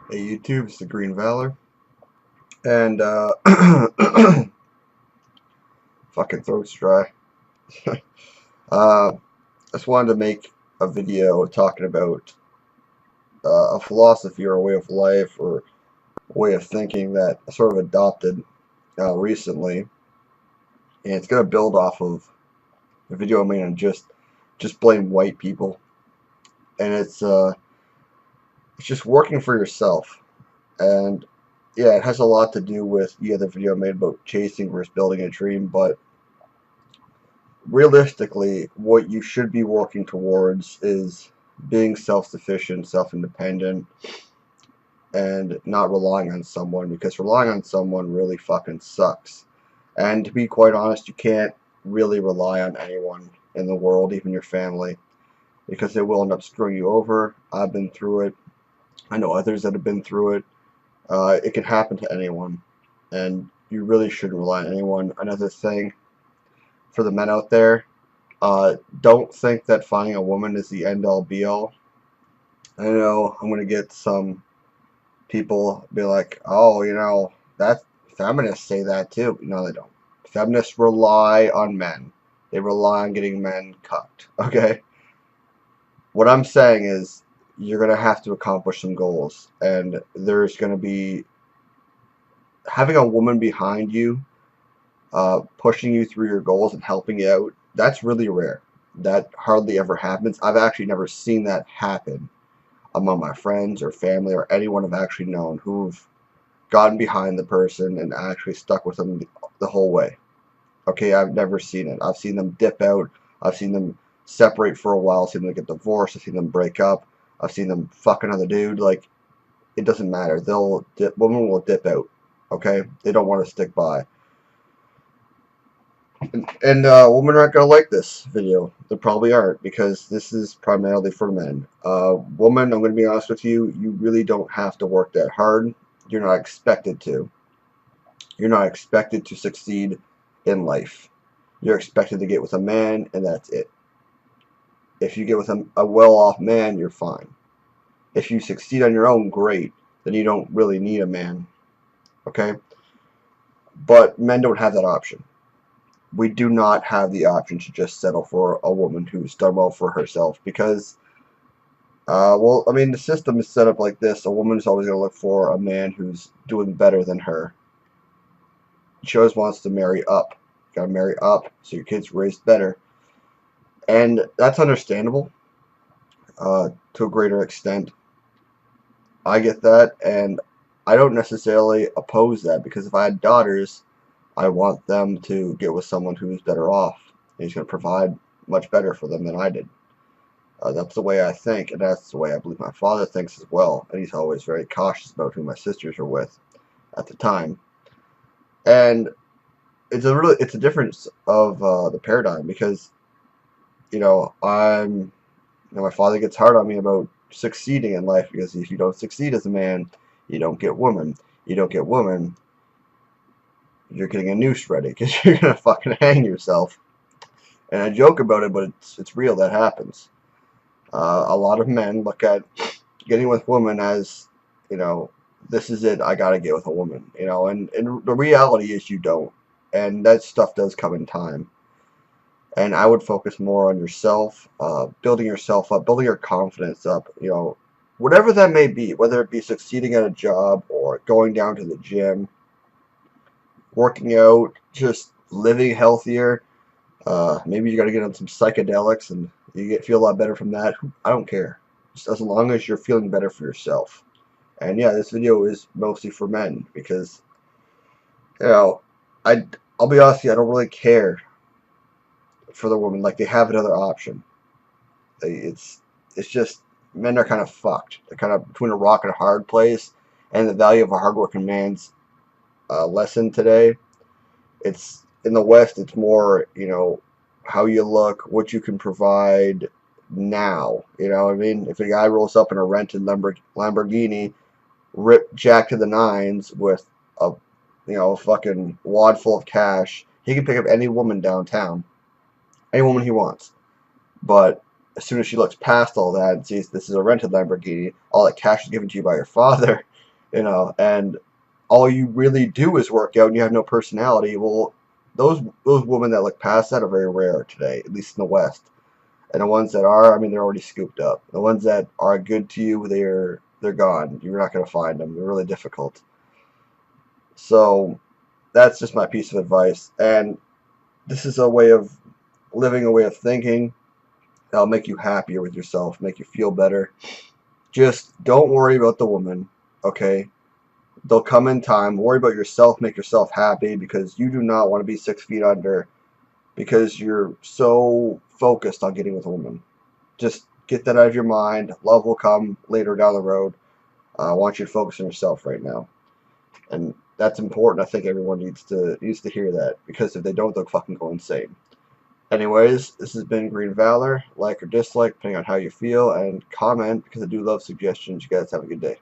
Hey YouTube, it's the Green Valor, and fucking throat's dry. I just wanted to make a video talking about a philosophy or a way of life or a way of thinking that I sort of adopted recently, and it's gonna build off of a video I made on just blame white people, and it's just working for yourself, and yeah, it has a lot to do with the other video I made about chasing versus building a dream, but realistically, what you should be working towards is being self-sufficient, self-independent, and not relying on someone, because relying on someone really fucking sucks. And to be quite honest, you can't really rely on anyone in the world, even your family, because they will end up screwing you over. I've been through it. I know others that have been through it. It can happen to anyone, and you really shouldn't rely on anyone. Another thing for the men out there, don't think that finding a woman is the end all be all. I know I'm gonna get some people be like, oh, that feminists say that too. No, they don't. Feminists rely on men. They rely on getting men cucked. Okay? What I'm saying is you're gonna have to accomplish some goals, and there's gonna be having a woman behind you, pushing you through your goals and helping you out. That's really rare. That hardly ever happens. I've actually never seen that happen among my friends or family or anyone I've actually known who've gotten behind the person and actually stuck with them the whole way. Okay, I've never seen it. I've seen them dip out. I've seen them separate for a while. I've seen them get divorced. I've seen them break up. I've seen them fuck another dude. Like, it doesn't matter. Women will dip out. Okay, they don't want to stick by. And women aren't gonna like this video. They probably aren't, because this is primarily for men. Woman, I'm gonna be honest with you. You really don't have to work that hard. You're not expected to. You're not expected to succeed in life. You're expected to get with a man, and that's it. If you get with a well-off man, you're fine. If you succeed on your own, great. Then you don't really need a man. Okay? But men don't have that option. We do not have the option to just settle for a woman who's done well for herself, because, well, I mean, the system is set up like this. A woman is always going to look for a man who's doing better than her. She always wants to marry up. You gotta marry up so your kids raised better. And that's understandable to a greater extent. I get that, and I don't necessarily oppose that, because if I had daughters, I want them to get with someone who's better off. He's going to provide much better for them than I did. That's the way I think, and that's the way I believe my father thinks as well. And he's always very cautious about who my sisters are with at the time. And it's a difference of the paradigm, because my father gets hard on me about succeeding in life, because if you don't succeed as a man, you don't get woman. You don't get woman, you're getting a noose ready, because you're gonna fucking hang yourself. And I joke about it, but it's real. That happens. A lot of men look at getting with women as, you know, this is it. I gotta get with a woman. And the reality is you don't. And that stuff does come in time. And I would focus more on yourself, building yourself up, building your confidence up. Whatever that may be, whether it be succeeding at a job or going down to the gym, working out, just living healthier. Maybe you got to get on some psychedelics and feel a lot better from that. I don't care, just as long as you're feeling better for yourself. And yeah, this video is mostly for men, because you know I I'll be honest with you, I don't really care for the woman. Like, they have another option. It's just, men are kind of fucked. They're kind of between a rock and a hard place, and the value of a hardworking man's lesson today. It's in the West. It's more, how you look, what you can provide now. You know what I mean? If a guy rolls up in a rented Lamborghini, ripped jack to the nines, with a fucking wad full of cash, he can pick up any woman downtown, any woman he wants. But as soon as she looks past all that and sees this is a rented Lamborghini, all that cash is given to you by your father, and all you really do is work out and you have no personality. Well, those women that look past that are very rare today, at least in the West. And the ones that are, I mean, they're already scooped up. The ones that are good to you, they're gone. You're not going to find them. They're really difficult. So that's just my piece of advice. And this is a way of living, a way of thinking that'll make you happier with yourself, make you feel better. Just don't worry about the woman, okay? They'll come in time. Worry about yourself, make yourself happy, because you do not want to be 6 feet under because you're so focused on getting with a woman. Just get that out of your mind. Love will come later down the road. I want you to focus on yourself right now, and that's important. I think everyone needs to hear that, because if they don't, they'll fucking go insane. Anyways, this has been Green Valor. Like or dislike, depending on how you feel, and comment, because I do love suggestions. You guys have a good day.